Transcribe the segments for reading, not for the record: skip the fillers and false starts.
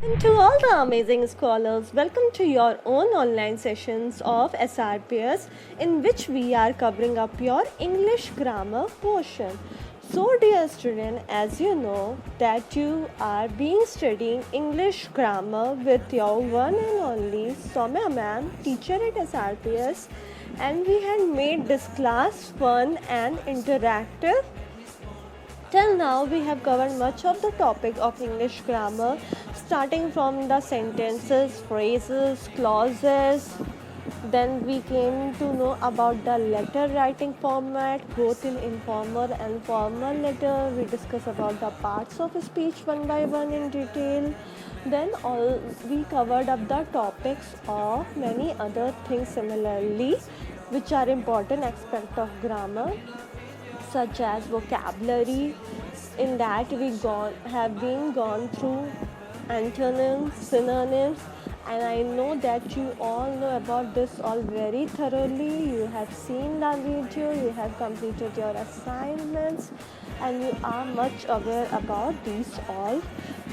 To all the amazing scholars, welcome to your own online sessions of SRPS in which we are covering up your English grammar portion. So dear student, as you know that you are being studying English grammar with your one and only Soumya ma'am, teacher at SRPS, and we had made this class fun and interactive. Till now, we have covered much of the topic of English grammar, starting from the sentences, phrases, clauses. Then we came to know about the letter writing format, both in informal and formal letter. We discuss about the parts of speech one by one in detail. Then we covered up the topics of many other things similarly, which are important aspect of grammar, such as vocabulary. In that we have been gone through antonyms, synonyms, and I know that you all know about this all very thoroughly. You have seen the video, you have completed your assignments, and you are much aware about these all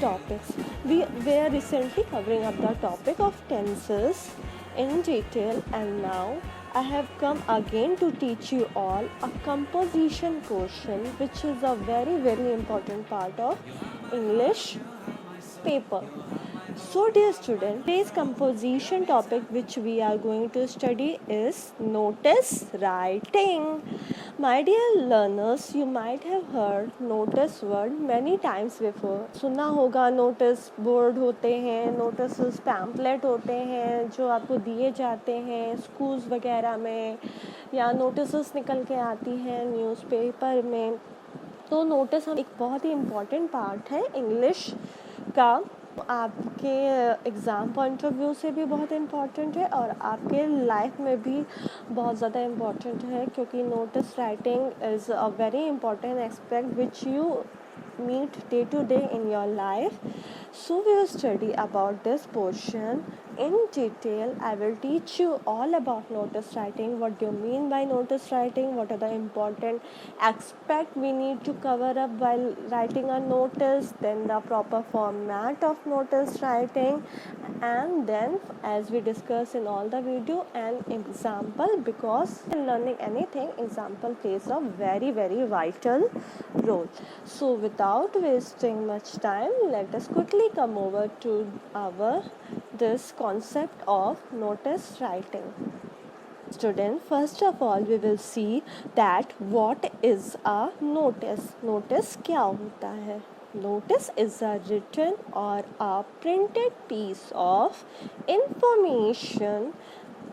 topics. We were recently covering up the topic of tenses in detail, and now I have come again to teach you all a composition portion, which is a very important part of English paper. So dear student, today's composition topic which we are going to study is notice writing. My dear learners, you might have heard notice word many times before. सुना होगा notice board होते हैं, notices pamphlet होते हैं जो आपको दिए जाते हैं schools वगैरह में, या notices निकल के आती हैं न्यूज़पेपर में. तो नोटिस हम एक बहुत ही इम्पॉर्टेंट पार्ट है इंग्लिश का. आपके एग्ज़ाम पॉइंट ऑफ व्यू से भी बहुत इम्पॉर्टेंट है और आपके लाइफ में भी बहुत ज़्यादा इम्पॉर्टेंट है, क्योंकि notice writing is a very important aspect which you meet day to day in your life. So we will study about this portion in detail. I will teach you all about notice writing, what do you mean by notice writing, what are the important aspects we need to cover up while writing a notice, then the proper format of notice writing, and then as we discuss in all the video, an example, because in learning anything example plays a very vital role. So without wasting much time, let us quickly come over to our this concept of notice writing. Student, first of all we will see that what is a notice. Notice क्या होता है? Notice is a written or a printed piece of information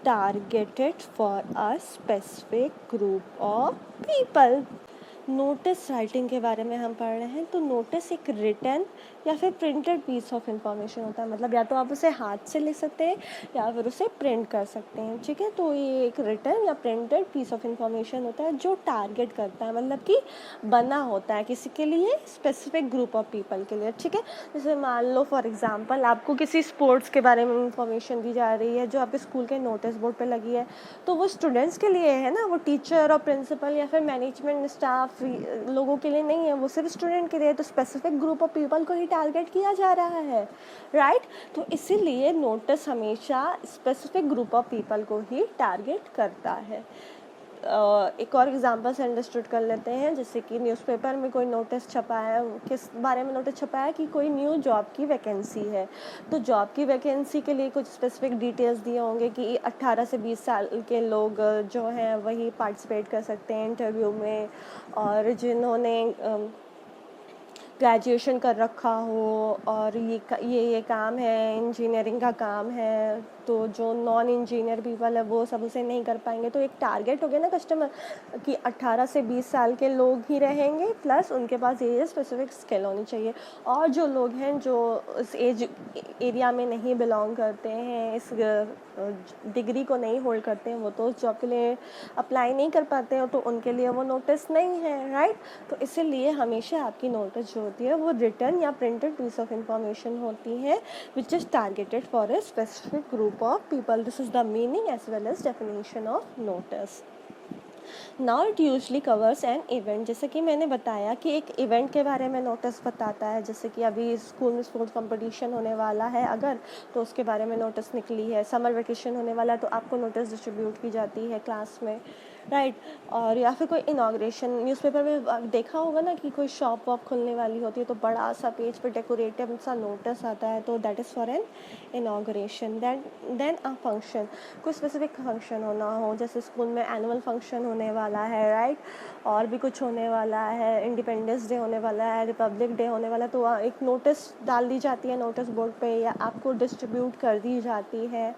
targeted for a specific group of people. Notice writing के बारे में हम पढ़ रहे हैं. तो नोटिस एक रिटन या फिर प्रिंटेड पीस ऑफ इंफॉर्मेशन होता है. मतलब या तो आप उसे हाथ से लिख सकते हैं या फिर उसे प्रिंट कर सकते हैं. ठीक है, तो ये एक रिटन या प्रिंटेड पीस ऑफ इंफॉर्मेशन होता है जो टारगेट करता है, मतलब कि बना होता है किसी के लिए, स्पेसिफिक ग्रुप ऑफ पीपल के लिए. ठीक है, जैसे मान लो फॉर एग्जाम्पल आपको किसी स्पोर्ट्स के बारे में इंफॉर्मेशन दी जा रही है जो आपके स्कूल के नोटिस बोर्ड पर लगी है, तो वो स्टूडेंट्स के लिए है ना, वो टीचर और प्रिंसिपल या फिर मैनेजमेंट स्टाफ लोगों के लिए नहीं है, वो सिर्फ स्टूडेंट के लिए. तो स्पेसिफिक ग्रुप ऑफ पीपल को ही टारगेट किया जा रहा है, राइट. तो इसीलिए नोटिस हमेशा स्पेसिफिक ग्रुप ऑफ पीपल को ही टारगेट करता है. एक और एग्जांपल से अंडरस्टूड कर लेते हैं. जैसे कि न्यूज़पेपर में कोई नोटिस छपा है, किस बारे में नोटिस छपा है कि कोई न्यू जॉब की वैकेंसी है. तो जॉब की वैकेंसी के लिए कुछ स्पेसिफिक डिटेल्स दिए होंगे कि 18 से 20 साल के लोग जो हैं वही पार्टिसिपेट कर सकते हैं इंटरव्यू में, और जिन्होंने ग्रेजुएशन कर रखा हो और ये काम है, इंजीनियरिंग का काम है, तो जो नॉन इंजीनियर पीपल है वो सब उसे नहीं कर पाएंगे. तो एक टारगेट हो गया ना कस्टमर कि 18 से 20 साल के लोग ही रहेंगे, प्लस उनके पास ये स्पेसिफिक स्किल होनी चाहिए. और जो लोग हैं जो इस एज एरिया में नहीं बिलोंग करते हैं, इस डिग्री को नहीं होल्ड करते हैं, वो तो उस जॉब के लिए अप्लाई नहीं कर पाते हैं, तो उनके लिए वो नोटिस नहीं है, राइट. तो इसीलिए हमेशा आपकी नोटिस जो होती है वो रिटन या प्रिंटेड पीस ऑफ इंफॉर्मेशन होती है which is targeted for a specific group of people. This is the meaning as well as definition of notice. Now it usually covers an event. जैसे कि मैंने बताया कि एक इवेंट के बारे में नोटिस बताता है, जैसे कि अभी स्कूल में स्पोर्ट्स कंपटीशन होने वाला है अगर, तो उसके बारे में नोटिस निकली है। समर वेकेशन होने वाला है तो आपको नोटिस डिस्ट्रीब्यूट की जाती है क्लास में, राइट। और या फिर कोई इनाग्रेशन, न्यूज़पेपर में देखा होगा ना कि कोई शॉप वॉप खुलने वाली होती है तो बड़ा सा पेज पे डेकोरेटिव सा नोटिस आता है, तो that is for an inauguration. Then a function, कोई स्पेसिफिक फंक्शन होना हो, जैसे स्कूल में एनुअल फंक्शन होने वाला है, राइट, और भी कुछ होने वाला है, इंडिपेंडेंस डे होने वाला है, रिपब्लिक डे होने वाला है, तो एक नोटिस डाल दी जाती है नोटिस बोर्ड पे या आपको डिस्ट्रीब्यूट कर दी जाती है।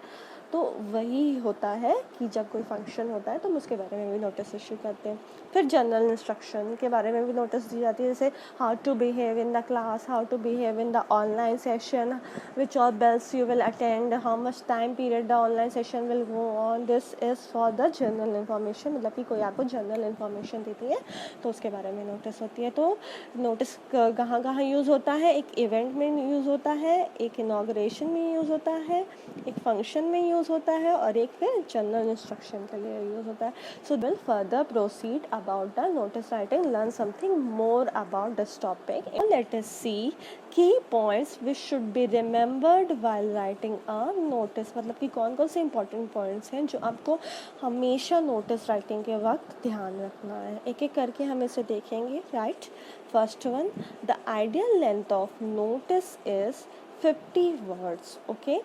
तो वही होता है कि जब कोई फंक्शन होता है तो हम उसके बारे में भी नोटिस इशू करते हैं। फिर जनरल इंस्ट्रक्शन के बारे में भी नोटिस दी जाती है, जैसे how to behave in the class, how to behave in the online session, which all bells you will attend, how much time period the online session will go on. This is for the general information, मतलब कि कोई आपको general information देती है तो उसके बारे में नोटिस होती है। तो नोटिस कहाँ कहाँ यूज़ होता है? एक इवेंट में यूज़ होता है, एक इनाग्रेशन में यूज़ होता है, एक फंक्शन में यूज़ होता है, और एक फिर जनरल इंस्ट्रक्शन के लिए यूज़ होता है। So will further proceed about the notice writing, learn something more about this topic. Let us see key points which should be remembered while writing a notice, मतलब कि कौन कौन से इंपॉर्टेंट पॉइंट्स हैं जो आपको हमेशा नोटिस राइटिंग के वक्त ध्यान रखना है। एक एक करके हम इसे देखेंगे, right. First one, the ideal length of notice is 50 words, okay,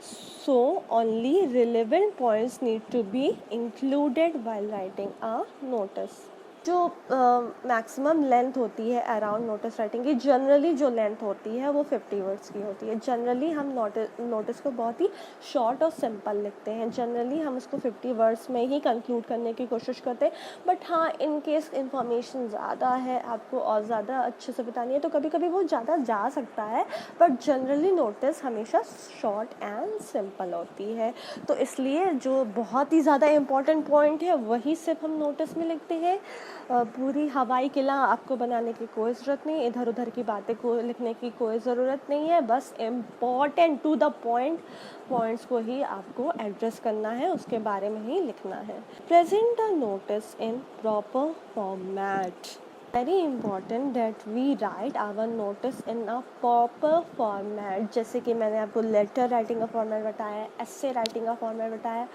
so only relevant points need to be included while writing a notice। जो मैक्सिमम लेंथ होती है अराउंड नोटिस राइटिंग की, जनरली जो लेंथ होती है वो 50 वर्ड्स की होती है। जनरली हम नोटिस को बहुत ही शॉर्ट और सिंपल लिखते हैं, जनरली हम उसको 50 वर्ड्स में ही कंक्लूड करने की कोशिश करते हैं। बट हाँ, इन केस इंफॉर्मेशन ज़्यादा है, आपको और ज़्यादा अच्छे से बतानी है, तो कभी कभी वो ज़्यादा जा सकता है, बट जनरली नोटिस हमेशा शॉर्ट एंड सिंपल होती है। तो इसलिए जो बहुत ही ज़्यादा इम्पॉर्टेंट पॉइंट है वही सिर्फ हम नोटिस में लिखते हैं। पूरी हवाई किला आपको बनाने की कोई ज़रूरत नहीं, इधर उधर की बातें को लिखने की कोई ज़रूरत नहीं है, बस इम्पॉर्टेंट टू द पॉइंट्स को ही आपको एड्रेस करना है, उसके बारे में ही लिखना है। Present the notice in proper format, very important that we write our notice in a proper format. जैसे कि मैंने आपको लेटर राइटिंग का फॉर्मेट बताया, एस्से राइटिंग का फॉर्मेट बताया,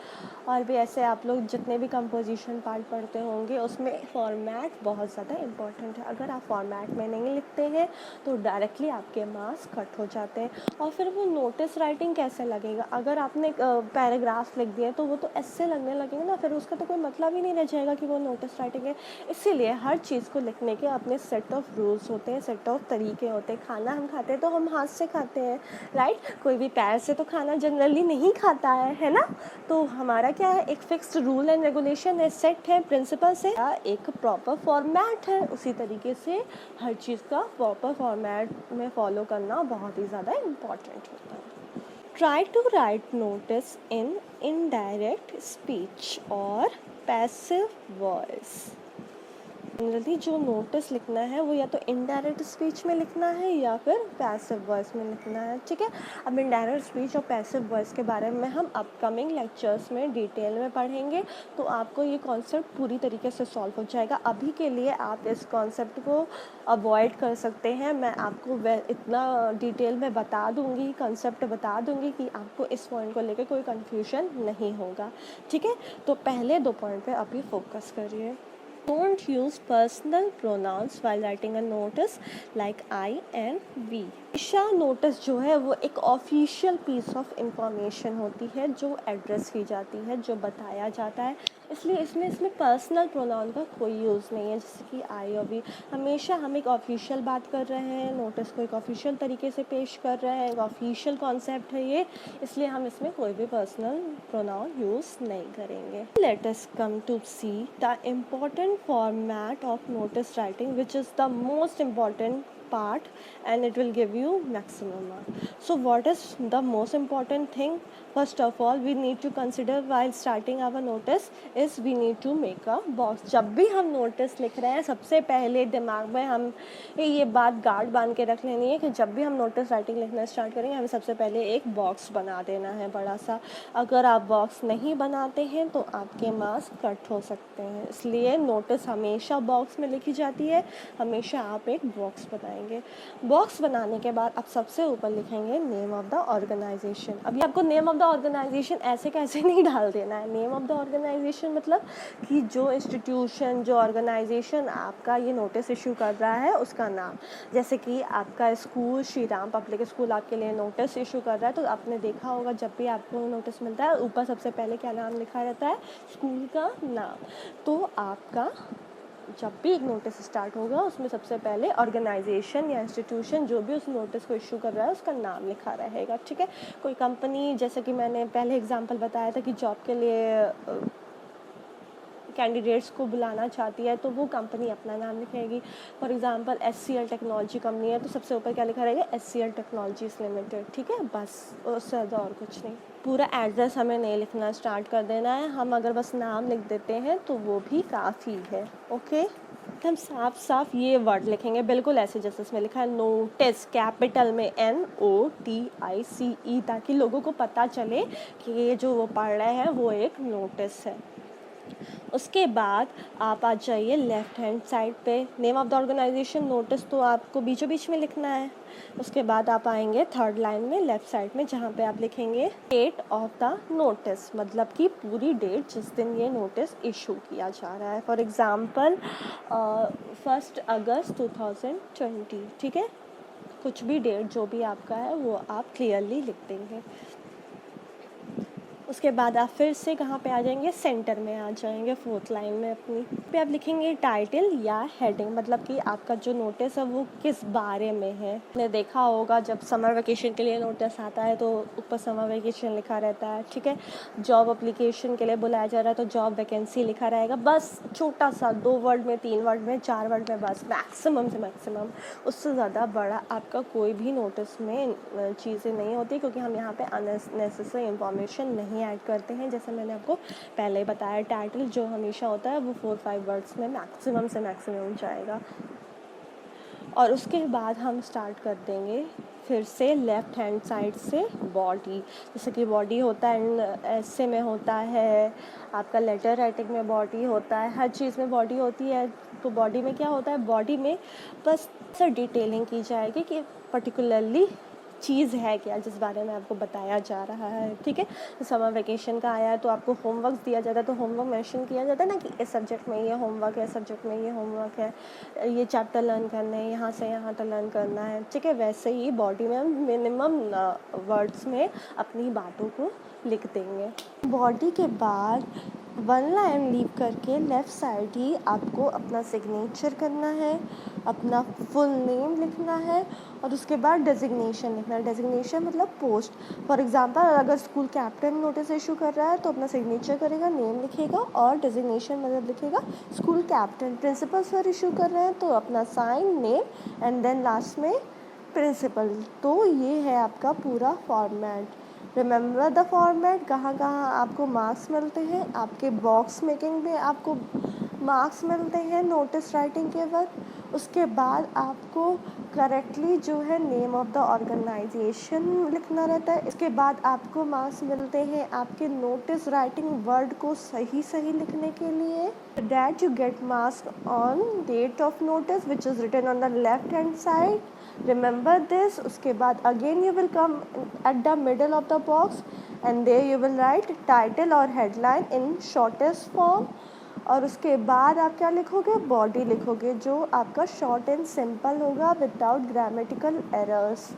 और भी ऐसे आप लोग जितने भी कंपोजिशन पार्ट पढ़ते होंगे उसमें फॉर्मेट बहुत ज़्यादा इंपॉर्टेंट है। अगर आप फॉर्मेट में नहीं लिखते हैं तो डायरेक्टली आपके मार्क्स कट हो जाते हैं। और फिर वो नोटिस राइटिंग कैसे लगेगा? अगर आपने पैराग्राफ लिख दिया तो वो तो एस्से लगने लगेगा ना, फिर उसका तो कोई मतलब ही नहीं रह जाएगा कि वो नोटिस राइटिंग है। इसीलिए हर चीज़ को लिखने के अपने सेट ऑफ रूल्स होते हैं, सेट ऑफ तरीके होते हैं। खाना हम खाते हैं तो हम हाथ से खाते हैं, राइट, कोई भी पैर से तो खाना जनरली नहीं खाता है ना। तो हमारा क्या है, एक फिक्स्ड रूल एंड रेगुलेशन है, सेट है, प्रिंसिपल्स है, एक प्रॉपर फॉर्मेट है। उसी तरीके से हर चीज़ का प्रॉपर फॉर्मेट में फॉलो करना बहुत ही ज़्यादा इम्पॉर्टेंट होता है। Try to write notice in indirect speech और पैसिव वॉइस। जनरली जो नोटिस लिखना है वो या तो इनडायरेक्ट स्पीच में लिखना है या फिर पैसिव वॉइस में लिखना है, ठीक है। अब इनडायरेक्ट स्पीच और पैसिव वॉइस के बारे में हम अपकमिंग लेक्चर्स में डिटेल में पढ़ेंगे, तो आपको ये कॉन्सेप्ट पूरी तरीके से सॉल्व हो जाएगा। अभी के लिए आप इस कॉन्सेप्ट को अवॉइड कर सकते हैं, मैं आपको इतना डिटेल में बता दूँगी, कॉन्सेप्ट बता दूँगी कि आपको इस पॉइंट को लेकर कोई कन्फ्यूजन नहीं होगा, ठीक है। तो पहले 2 पॉइंट पे अभी फोकस करिए। Don't use personal pronouns while writing a notice like I and we। हमेशा नोटिस जो है वो एक ऑफिशियल पीस ऑफ इंफॉर्मेशन होती है जो एड्रेस की जाती है, जो बताया जाता है, इसलिए इसमें पर्सनल प्रोनाउन का कोई यूज़ नहीं है, जैसे कि आई और वी। हमेशा हम एक ऑफिशियल बात कर रहे हैं, नोटिस को एक ऑफिशियल तरीके से पेश कर रहे हैं, एक ऑफिशियल कॉन्सेप्ट है ये, इसलिए हम इसमें कोई भी पर्सनल प्रोनाउन यूज़ नहीं करेंगे। Let us come to see the important format of notice writing which is the most important part and it will give you maximum mark. So what is the most important thing? First of all, we need to consider while starting our notice is we need to make a box. जब भी हम notice लिख रहे हैं सबसे पहले दिमाग में हम ये बात गार्ड बांध के रख लेनी है कि जब भी हम नोटिस राइटिंग लिखना स्टार्ट करेंगे हमें सबसे पहले एक बॉक्स बना देना है बड़ा सा. अगर आप बॉक्स नहीं बनाते हैं तो आपके मार्क्स कट हो सकते हैं, इसलिए नोटिस हमेशा बॉक्स में लिखी जाती है. हमेशा आप एक बॉक्स बनाएंगे. बॉक्स बनाने के बाद आप सबसे ऊपर लिखेंगे नेम ऑफ द ऑर्गेनाइजेशन. अभी आपको नेम ऑफ द ऑर्गेनाइजेशन ऐसे कैसे नहीं डाल देना है. नेम ऑफ द ऑर्गेनाइजेशन मतलब कि जो इंस्टीट्यूशन जो ऑर्गेनाइजेशन आपका ये नोटिस इशू कर रहा है उसका नाम. जैसे कि आपका school Shri Ram public school आपके लिए नोटिस इशू कर रहा है, तो आपने देखा होगा जब भी आपको नोटिस मिलता है ऊपर सबसे पहले क्या नाम लिखा रहता है, स्कूल का नाम. तो आपका जब भी एक नोटिस स्टार्ट होगा उसमें सबसे पहले ऑर्गेनाइजेशन या इंस्टीट्यूशन जो भी उस नोटिस को इशू कर रहा है उसका नाम लिखा रहेगा. ठीक है. कोई कंपनी जैसे कि मैंने पहले एग्जांपल बताया था कि जॉब के लिए कैंडिडेट्स को बुलाना चाहती है तो वो कंपनी अपना नाम लिखेगी. For example HCL technology company है तो सबसे ऊपर क्या लिखा रहेगा, HCL टेक्नोलॉजीज लिमिटेड. ठीक है, बस उससे ज़्यादा और कुछ नहीं. पूरा एड्रेस हमें नहीं लिखना स्टार्ट कर देना है. हम अगर बस नाम लिख देते हैं तो वो भी काफ़ी है. ओके. हम साफ साफ ये वर्ड लिखेंगे बिल्कुल ऐसे जैसे इसमें लिखा है नोटिस, कैपिटल में NOTICE, ताकि लोगों को पता चले कि ये जो वो पढ़ रहे हैं वो एक नोटिस है. उसके बाद आप आ जाइए लेफ़्ट हैंड साइड पे. Name of the organization notice तो आपको बीचों बीच में लिखना है. उसके बाद आप आएंगे थर्ड लाइन में लेफ़्ट साइड में जहाँ पे आप लिखेंगे डेट ऑफ द नोटिस, मतलब कि पूरी डेट जिस दिन ये नोटिस इशू किया जा रहा है. फॉर एग्ज़ाम्पल 1 अगस्त 2020. ठीक है. कुछ भी डेट जो भी आपका है वो आप क्लियरली लिख देंगे. उसके बाद आप फिर से कहाँ पे आ जाएंगे, सेंटर में आ जाएंगे फोर्थ लाइन में अपनी पे आप लिखेंगे टाइटल या हेडिंग, मतलब कि आपका जो नोटिस है वो किस बारे में है. आपने देखा होगा जब समर वेकेशन के लिए नोटिस आता है तो ऊपर समर वेकेशन लिखा रहता है. ठीक है. जॉब एप्लीकेशन के लिए बुलाया जा रहा है तो जॉब वैकेंसी लिखा रहेगा. बस छोटा सा 2 वर्ड में 3 वर्ड में 4 वर्ड में, बस मैक्सिमम से मैक्सिमम. उससे ज़्यादा बड़ा आपका कोई भी नोटिस में चीज़ें नहीं होती, क्योंकि हम यहाँ पे अननेसेसरी इन्फॉर्मेशन नहीं ऐड करते हैं. जैसे मैंने आपको पहले बताया टाइटल जो हमेशा होता है वो 4-5 वर्ड्स में मैक्सिमम से मैक्सिमम जाएगा. और उसके बाद हम स्टार्ट कर देंगे फिर से लेफ़्ट हैंड साइड से बॉडी. जैसे कि बॉडी होता है ऐसे में होता है, आपका लेटर राइटिंग में बॉडी होता है, हर चीज़ में बॉडी होती है. तो बॉडी में क्या होता है, बॉडी में बस सर डिटेलिंग की जाएगी कि पर्टिकुलरली चीज़ है क्या जिस बारे में आपको बताया जा रहा है. ठीक है. समर वेकेशन का आया है तो आपको होमवर्क दिया जाता है तो होमवर्क मेंशन किया जाता है ना कि इस सब्जेक्ट में ये होमवर्क है, सब्जेक्ट में ये होमवर्क है, ये चैप्टर लर्न करना है, यहाँ से यहाँ तक लर्न करना है. ठीक है. वैसे ही बॉडी में मिनिमम वर्ड्स में अपनी बातों को लिख देंगे. बॉडी के बाद 1 लाइन लीव करके लेफ़्ट साइड ही आपको अपना सिग्नेचर करना है, अपना फुल नेम लिखना है और उसके बाद डेजिग्नेशन लिखना है. डेजिग्नेशन मतलब पोस्ट. फॉर एग्जांपल अगर स्कूल कैप्टन नोटिस इशू कर रहा है तो अपना सिग्नेचर करेगा, नेम लिखेगा और डेजिग्नेशन मतलब लिखेगा school captain. Principal sir issue कर रहे हैं तो अपना sign, name and then last में प्रिंसिपल. तो ये है आपका पूरा फॉर्मेट. Remember the format. कहाँ कहाँ आपको मार्क्स मिलते हैं, आपके बॉक्स मेकिंग में आपको मार्क्स मिलते हैं नोटिस राइटिंग के वक्त. उसके बाद आपको करेक्टली जो है नेम ऑफ द ऑर्गेनाइजेशन लिखना रहता है. इसके बाद आपको मार्क्स मिलते हैं आपके नोटिस राइटिंग वर्ड को सही सही लिखने के लिए. That you get marks on date of notice which is written on the left hand side. Remember this. उसके बाद again you will come at the middle of the box and there you will write title और headline in shortest form. और उसके बाद आप क्या लिखोगे, body लिखोगे जो आपका शॉर्ट एंड सिंपल होगा विदाउट ग्रामेटिकल एरर्स.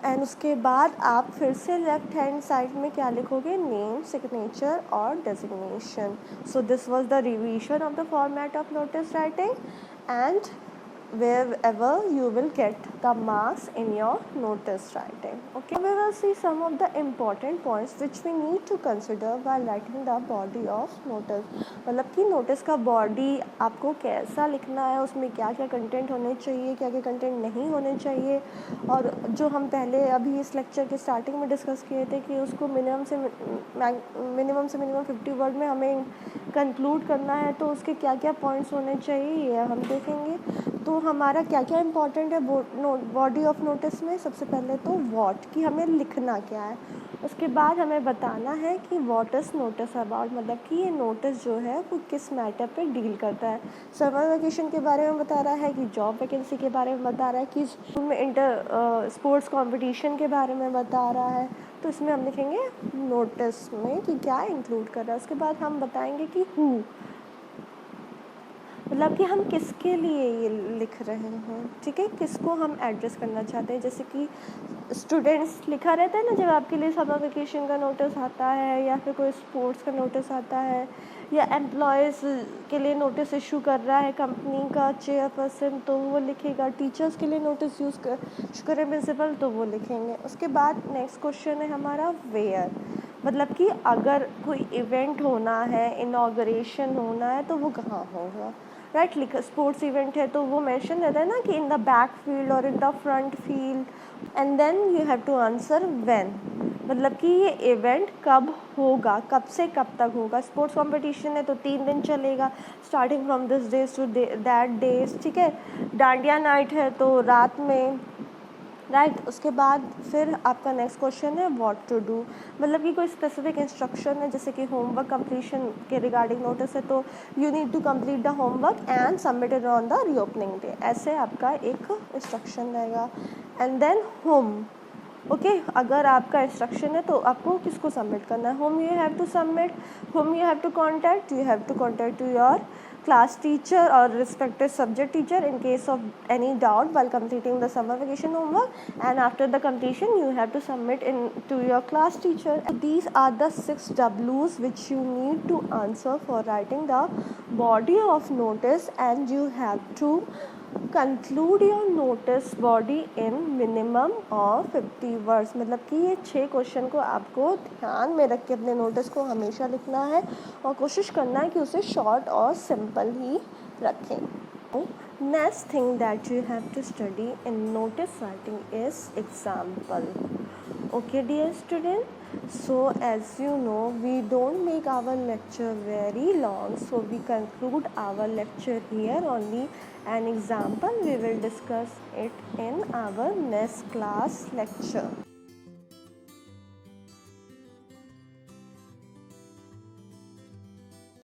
एंड उसके बाद आप फिर से लेफ्ट हैंड साइड में क्या लिखोगे, नेम, सिग्नेचर और designation. So this was the revision of the format of notice writing. And wherever you will get the marks in your notice writing. Okay, we will see some of the important points which we need to consider while writing the body of notice. मतलब कि notice का body आपको कैसा लिखना है, उसमें क्या क्या कंटेंट होने चाहिए, क्या क्या कंटेंट नहीं होने चाहिए, और जो हम पहले अभी इस लेक्चर के स्टार्टिंग में डिस्कस किए थे कि उसको मिनिमम से मिनिमम 50 वर्ड में हमें कंक्लूड करना है, तो उसके क्या क्या पॉइंट्स होने चाहिए ये हम देखेंगे। तो हमारा क्या क्या इम्पोर्टेंट है बॉडी ऑफ नोटिस में, सबसे पहले तो व्हाट, कि हमें लिखना क्या है। उसके बाद हमें बताना है कि व्हाट इज़ नोटिस अबाउट, मतलब कि ये नोटिस जो है वो किस मैटर पे डील करता है। समर वेकेशन के बारे में बता रहा है, कि जॉब वैकेंसी के बारे में बता रहा है, कि स्कूल में इंटर स्पोर्ट्स कंपटीशन के बारे में बता रहा है। तो इसमें हम लिखेंगे नोटिस में कि क्या इंक्लूड कर रहा है। उसके बाद हम बताएंगे कि हु, मतलब कि हम किसके लिए ये लिख रहे हैं, ठीक है, किसको हम एड्रेस करना चाहते हैं। जैसे कि स्टूडेंट्स लिखा रहता है ना जब आपके लिए समर वेकेशन का नोटिस आता है, या फिर कोई स्पोर्ट्स का नोटिस आता है, या एम्प्लॉयज़ के लिए नोटिस इशू कर रहा है कंपनी का चेयरपर्सन, तो वो लिखेगा। टीचर्स के लिए नोटिस इशू करें प्रिंसिपल, तो वो लिखेंगे। उसके बाद नेक्स्ट क्वेश्चन है हमारा वेयर, मतलब कि अगर कोई इवेंट होना है, इनॉग्रेशन होना है, तो वो कहाँ होगा, राइट। स्पोर्ट्स इवेंट है तो वो मेंशन रहता है ना कि इन द बैक फील्ड और in the front field, and then you have to answer when, मतलब कि ये इवेंट कब होगा, कब से कब तक होगा। स्पोर्ट्स कंपटीशन है तो 3 दिन चलेगा, starting from this days to that days, ठीक है। डांडिया नाइट है तो रात में, राइट। उसके बाद फिर आपका नेक्स्ट क्वेश्चन है व्हाट टू डू, मतलब कि कोई स्पेसिफिक इंस्ट्रक्शन है, जैसे कि होमवर्क कंप्लीशन के रिगार्डिंग नोटिस है तो you need to complete the homework and submit it on the reopening day, ऐसे आपका एक इंस्ट्रक्शन रहेगा। एंड देन होम, ओके, अगर आपका इंस्ट्रक्शन है तो आपको किसको सबमिट करना है, whom you have to submit, whom you have to contact to your class teacher or respective subject teacher in case of any doubt while completing the summer vacation homework, and after the completion you have to submit in to your class teacher. These are the 6 W's which you need to answer for writing the body of notice, and you have to conclude your notice body in minimum of 50 words। मतलब कि ये 6 question को आपको ध्यान में रख के अपने नोटिस को हमेशा लिखना है, और कोशिश करना है कि उसे शॉर्ट और सिंपल ही रखें। Next thing that you have to study in notice writing is example. Okay dear student, so as you know we don't make our lecture very long, so we conclude our lecture here only. An example we will discuss it in our next class lecture.